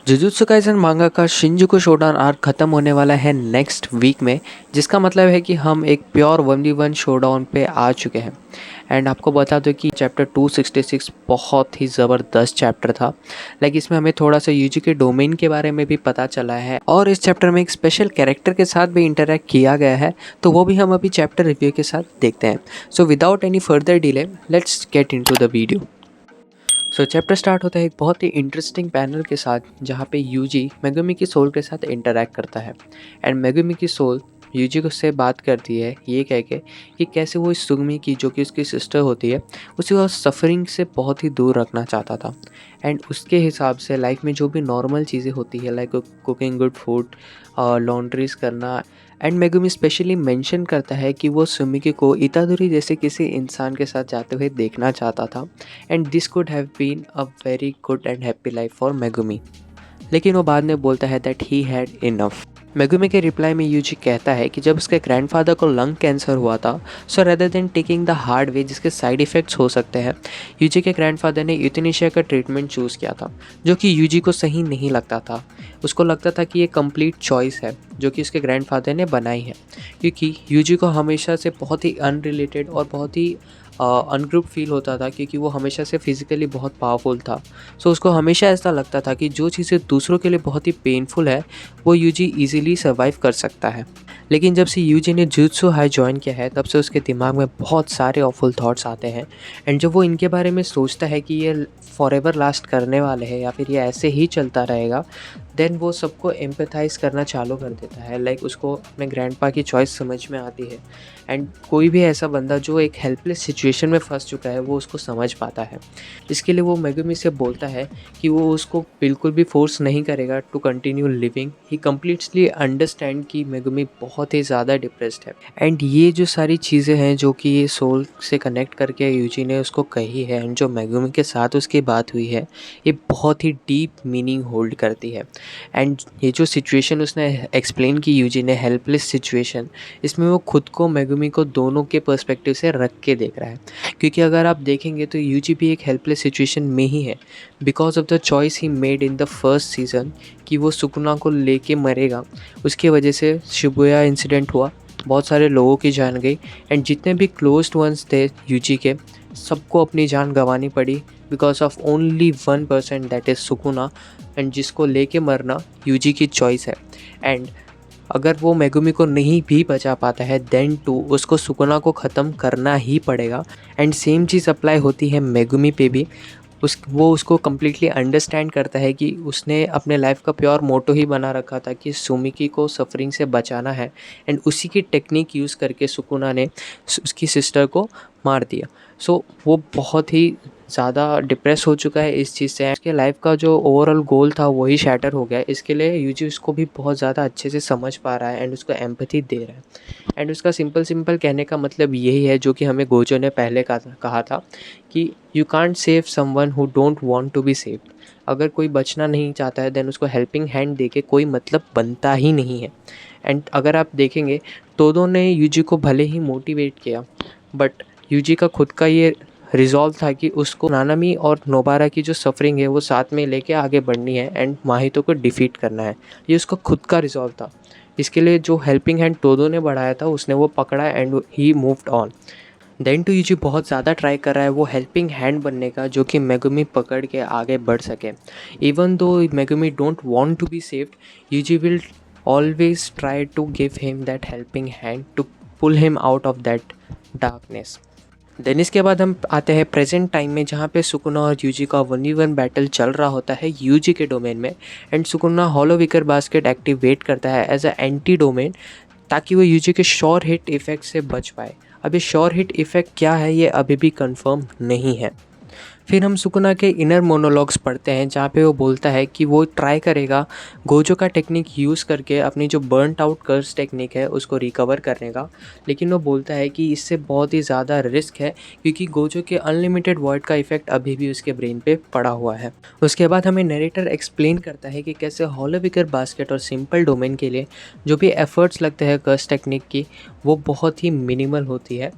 Jujutsu Kaisen मांगा का Shinjuku शोडान arc खत्म होने वाला है नेक्स्ट वीक में, जिसका मतलब है कि हम एक प्योर 1v1 शोडाउन पे आ चुके हैं। एंड आपको बता दो कि चैप्टर 266 बहुत ही ज़बरदस्त चैप्टर था। इसमें हमें थोड़ा सा यूजी के डोमेन के बारे में भी पता चला है और इस चैप्टर में एक स्पेशल कैरेक्टर के साथ भी इंटरेक्ट किया गया है, तो वो भी हम अभी चैप्टर रिव्यू के साथ देखते हैं। So without any further delay let's get into the video. Chapter start होता है एक बहुत ही इंटरेस्टिंग पैनल के साथ, जहाँ पे यूजी मेगुमी की सोल के साथ इंटरैक्ट करता है। एंड मेगुमी की सोल यूजी को से बात करती है ये कह के कि कैसे वो इस सुगमी की, जो कि उसकी सिस्टर होती है, उसे वो सफरिंग से बहुत ही दूर रखना चाहता था। एंड उसके हिसाब से लाइफ में जो भी नॉर्मल चीज़ें होती है, like cooking good food, laundries करना, एंड मेगुमी स्पेशली मेंशन करता है कि वो सुमिकी को इतादुरी जैसे किसी इंसान के साथ जाते हुए देखना चाहता था। And this could have been a very good and happy life for Megumi. लेकिन वो बाद में बोलता है that he had enough. Megumi के रिप्लाई में यूजी कहता है कि जब उसके ग्रैंडफादर को लंग कैंसर हुआ था, सो rather than taking the hard way जिसके साइड इफ़ेक्ट्स हो सकते हैं, यूजी के ग्रैंडफादर ने यूथेनेशिया का ट्रीटमेंट चूज़ किया था, जो कि यूजी को सही नहीं लगता था। उसको लगता था कि ये कंप्लीट चॉइस है जो कि उसके ग्रैंडफादर ने बनाई है, क्योंकि यूजी को हमेशा से बहुत ही अनरिलेटेड और बहुत ही अनग्रुप फील होता था, क्योंकि वो हमेशा से फिज़िकली बहुत पावरफुल था। सो उसको हमेशा ऐसा लगता था कि जो चीज़ें दूसरों के लिए बहुत ही पेनफुल है, वो यूजी ईज़िली सर्वाइव कर सकता है। लेकिन जब से यूजी ने जुजुत्सु हाई ज्वाइन किया है, तब से उसके दिमाग में बहुत सारे ऑफुल थॉट्स आते हैं। एंड जब वो इनके बारे में सोचता है कि ये फॉरएवर लास्ट करने वाले हैं या फिर ये ऐसे ही चलता रहेगा, देन वो सबको एम्पैथाइज़ करना चालू कर देता है। उसको अपने ग्रैंडपा की चॉइस समझ में आती है। एंड कोई भी ऐसा बंदा जो एक हेल्पलेस सिचुएशन में फंस चुका है, वो उसको समझ पाता है। इसके लिए वो मेगुमी से बोलता है कि वो उसको बिल्कुल भी फोर्स नहीं करेगा to continue living. He completely understand कि मेगुमी बहुत ही ज़्यादा डिप्रेस्ड है। एंड ये जो सारी चीज़ें हैं जो कि ये सोल से कनेक्ट करके यूजी ने उसको कही है, एंड जो मेगुमी के साथ उसकी बात हुई है, ये बहुत ही डीप मीनिंग होल्ड करती है। एंड ये जो सिचुएशन उसने एक्सप्लेन की यूजी ने, हेल्पलेस सिचुएशन, इसमें वो खुद को मेगुमी को दोनों के पर्सपेक्टिव से रख के देख रहा है। क्योंकि अगर आप देखेंगे तो यूजी भी एक हेल्पलेस सिचुएशन में ही है, because of the choice he made in the first season कि वो सुकुना को लेके मरेगा। उसकी वजह से शिबुया इंसिडेंट हुआ, बहुत सारे लोगों की जान गई, एंड जितने भी क्लोज्ड वंस थे यूजी के, सबको अपनी जान गंवानी पड़ी because of only 1% that is Sukuna. And जिसको लेके मरना यूजी की चॉइस है। एंड अगर वो मेगुमी को नहीं भी बचा पाता है, देन टू उसको सुकुना को ख़त्म करना ही पड़ेगा। एंड सेम चीज़ अप्लाई होती है मेगुमी पे भी। वो उसको कम्प्लीटली अंडरस्टैंड करता है कि उसने अपने लाइफ का प्योर मोटो ही बना रखा था कि सुमिकी को सफरिंग से बचाना है। एंड उसी की टेक्निक यूज़ करके सुकुना ने उसकी सिस्टर को मार दिया। सो वो बहुत ही ज़्यादा डिप्रेस हो चुका है इस चीज़ से। उसके लाइफ का जो ओवरऑल गोल था वही शैटर हो गया। इसके लिए यूजी उसको भी बहुत ज़्यादा अच्छे से समझ पा रहा है एंड उसको एम्पैथी दे रहा है। एंड उसका सिंपल कहने का मतलब यही है जो कि हमें गोजो ने पहले कहा था कि you can't save someone who don't want to be saved. अगर कोई बचना नहीं चाहता है, देन उसको हेल्पिंग हैंड दे के कोई मतलब बनता ही नहीं है। एंड अगर आप देखेंगे, तोदो ने यूजी को भले ही मोटिवेट किया, बट यूजी का खुद का ये रिजॉल्व था कि उसको नानामी और नोबारा की जो सफरिंग है वो साथ में लेके आगे बढ़नी है एंड माहितो को डिफीट करना है। ये उसका खुद का रिजॉल्व था। इसके लिए जो हेल्पिंग हैंड तोदो ने बढ़ाया था, उसने वो पकड़ा and he moved on. Then to Yuji बहुत ज़्यादा ट्राई कर रहा है वो हेल्पिंग हैंड बनने का, जो कि मेगुमी पकड़ के आगे बढ़ सके। Even though Megumi don't want to be saved, Yuji will always try to give him that helping hand to pull him out of that darkness. Then इसके बाद हम आते हैं प्रेजेंट टाइम में, जहाँ पे सुकुना और यूजी का 1v1 बैटल चल रहा होता है यूजी के डोमेन में। And Sukuna hollow wicker basket activate करता है एज अ एंटी डोमेन, ताकि वो यूजी के श्योर हिट इफेक्ट से बच पाए। अब ये श्योर हिट इफेक्ट क्या है, ये अभी भी कंफर्म नहीं है। फिर हम सुकुना के इनर मोनोलॉग्स पढ़ते हैं, जहाँ पे वो बोलता है कि वो ट्राई करेगा गोजो का टेक्निक यूज़ करके अपनी जो बर्नट आउट कर्स टेक्निक है उसको रिकवर करने का। लेकिन वो बोलता है कि इससे बहुत ही ज़्यादा रिस्क है, क्योंकि गोजो के अनलिमिटेड वॉइड का इफेक्ट अभी भी उसके ब्रेन पे पड़ा हुआ है। उसके बाद हमें नरेटर एक्सप्लेन करता है कि कैसे हॉलो विकर बास्केट और सिंपल डोमेन के लिए जो भी एफर्ट्स लगते हैं कर्स टेक्निक की, वो बहुत ही मिनिमल होती है।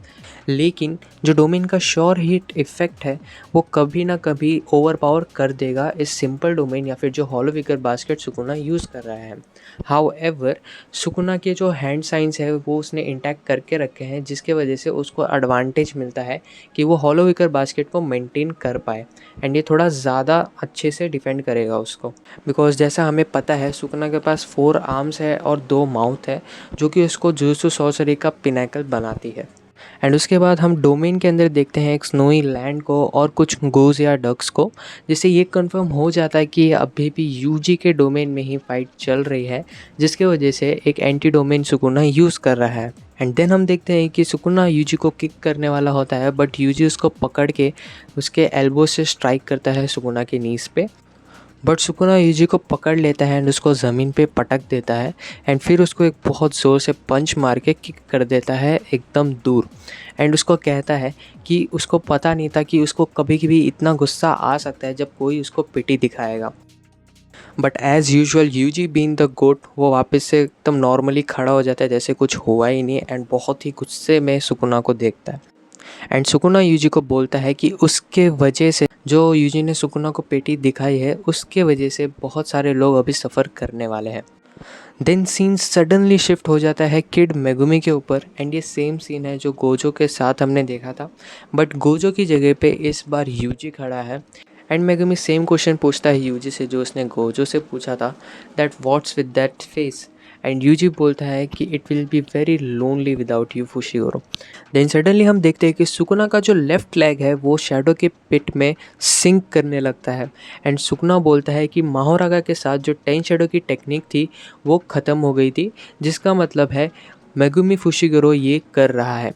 लेकिन जो डोमेन का श्योर हिट इफेक्ट है, वो कभी ना कभी ओवरपावर कर देगा इस सिंपल डोमेन या फिर जो hollow wicker basket Sukuna use कर रहा है। हाउएवर सुकुना के जो हैंड साइंस है वो उसने इंटैक्ट करके रखे हैं, जिसके वजह से उसको एडवांटेज मिलता है कि वो हॉलो विकर बास्केट को मेंटेन कर पाए एंड ये थोड़ा ज़्यादा अच्छे से डिफेंड करेगा उसको। बिकॉज जैसा हमें पता है सुकुना के पास 4 आर्म्स है और 2 माउथ है, जो कि उसको जुजुत्सु सॉर्सरी का पिनैकल बनाती है। एंड उसके बाद हम डोमेन के अंदर देखते हैं एक स्नोई लैंड को और कुछ गोज़ या डक्स को, जिससे ये कंफर्म हो जाता है कि अभी भी यूजी के डोमेन में ही फाइट चल रही है, जिसके वजह से एक एंटी डोमेन सुकुना यूज़ कर रहा है। एंड देन हम देखते हैं कि सुकुना यूजी को किक करने वाला होता है, बट यूजी उसको पकड़ के उसके एल्बो से स्ट्राइक करता है सुकुना के नीज पे। बट सुकुना यूजी को पकड़ लेता है एंड उसको ज़मीन पे पटक देता है एंड फिर उसको एक बहुत ज़ोर से पंच मार के किक कर देता है एकदम दूर। एंड उसको कहता है कि उसको पता नहीं था कि उसको कभी कभी इतना गुस्सा आ सकता है जब कोई उसको पिटी दिखाएगा। But as usual UG being the goat वो वापस से एकदम नॉर्मली खड़ा हो जाता है जैसे कुछ हुआ ही नहीं एंड बहुत ही गुस्से में सुकुना को देखता है। एंड सुकुना यूजी को बोलता है कि उसके वजह से जो यूजी ने सुकुना को पेटी दिखाई है उसके वजह से बहुत सारे लोग अभी सफ़र करने वाले हैं। देन सीन सडनली शिफ्ट हो जाता है किड मेगुमी के ऊपर एंड ये सेम सीन है जो गोजो के साथ हमने देखा था, बट गोजो की जगह पे इस बार यूजी खड़ा है एंड मेगुमी सेम क्वेश्चन पूछता है यूजी से जो उसने गोजो से पूछा था, that what's with that face. And Yuji बोलता है कि it will be very lonely without you Fushiguro. Then suddenly हम देखते हैं कि सुकुना का जो लेफ्ट लेग है वो शैडो के पिट में सिंक करने लगता है एंड सुकुना बोलता है कि माहोरागा के साथ जो 10 शैडो की टेक्निक थी वो ख़त्म हो गई थी, जिसका मतलब है मेगुमी फुशिगोरो ये कर रहा है।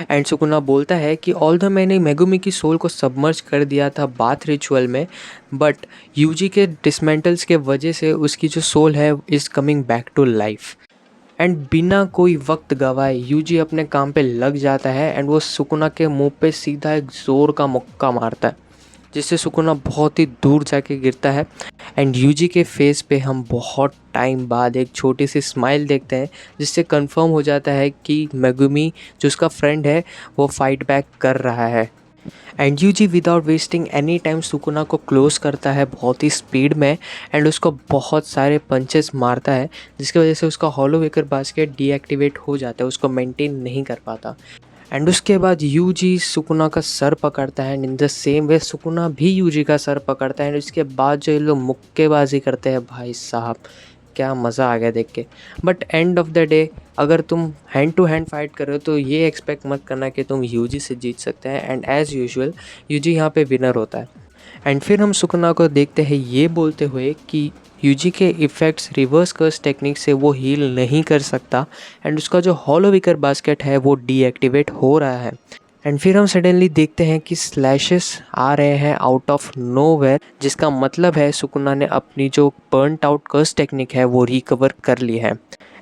एंड सुकुना बोलता है कि ऑल्दो मैंने मेगुमी की सोल को सबमर्ज कर दिया था बाथ रिचुअल में, बट यूजी के डिसमेंटल्स के वजह से उसकी जो सोल है is coming back to life. And बिना कोई वक्त गवाए यूजी अपने काम पे लग जाता है एंड वो सुकुना के मुंह पे सीधा एक ज़ोर का मुक्का मारता है, जिससे सुकुना बहुत ही दूर जाके गिरता है। एंड यूजी के फेस पे हम बहुत टाइम बाद एक छोटी सी स्माइल देखते हैं, जिससे कंफर्म हो जाता है कि मेगुमी जो उसका फ्रेंड है वो फाइट बैक कर रहा है। And Yuji without wasting any time Sukuna को क्लोज करता है बहुत ही स्पीड में एंड उसको बहुत सारे पंचेस मारता है, जिसकी वजह से उसका हॉलो वेकर बास्केट डीएक्टिवेट हो जाता है, उसको मेंटेन नहीं कर पाता। एंड उसके बाद यूजी सुकुना का सर पकड़ता है and in the same way Sukuna भी यूजी का सर पकड़ता है एंड उसके बाद जो ये लोग मुक्केबाजी करते हैं, भाई साहब क्या मज़ा आ गया देख के। But end of the day अगर तुम हैंड टू हैंड फाइट कर रहे हो तो ये एक्सपेक्ट मत करना कि तुम यूजी से जीत सकते हैं एंड एज़ यूजुअल यूजी यहाँ पे विनर होता है। एंड फिर हम सुकुना को देखते हैं ये बोलते हुए कि यूजी के इफ़ेक्ट्स रिवर्स कर्स टेक्निक से वो हील नहीं कर सकता एंड उसका जो हॉलो विकर बास्केट है वो डीएक्टिवेट हो रहा है। एंड फिर हम सडनली देखते हैं कि स्लैशेस आ रहे हैं आउट ऑफ नोवेयर, जिसका मतलब है सुकुना ने अपनी जो बर्नट आउट कर्स टेक्निक है वो रिकवर कर ली है।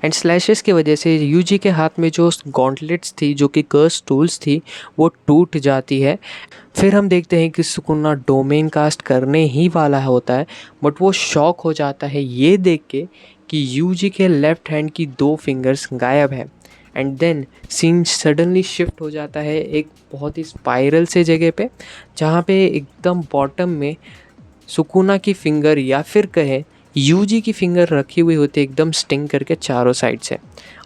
एंड स्लैशेस की वजह से यूजी के हाथ में जो गॉन्टलेट्स थी जो कि कर्स टूल्स थी वो टूट जाती है। फिर हम देखते हैं कि सुकुना डोमेन कास्ट करने ही वाला होता है, बट वो शॉक हो जाता है ये देख के कि यूजी के लेफ्ट हैंड की 2 फिंगर्स गायब है। And then scene suddenly shift हो जाता है एक बहुत ही स्पाइरल से जगह पे, जहाँ पे एकदम बॉटम में सुकुना की फिंगर या फिर कहें यूजी की फिंगर रखी हुई होती है एकदम स्टिंग करके चारों साइड से।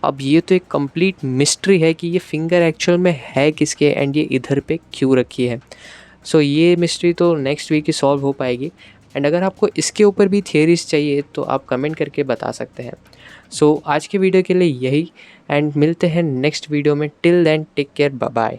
अब ये तो एक कंप्लीट मिस्ट्री है कि ये फिंगर एक्चुअल में है किसके एंड ये इधर पे क्यों रखी है। सो ये मिस्ट्री तो नेक्स्ट वीक ही सॉल्व हो पाएगी। एंड अगर आपको इसके ऊपर भी थियरीज चाहिए तो आप कमेंट करके बता सकते हैं। सो आज के वीडियो के लिए यही एंड मिलते हैं नेक्स्ट वीडियो में। Till then take care, bye bye.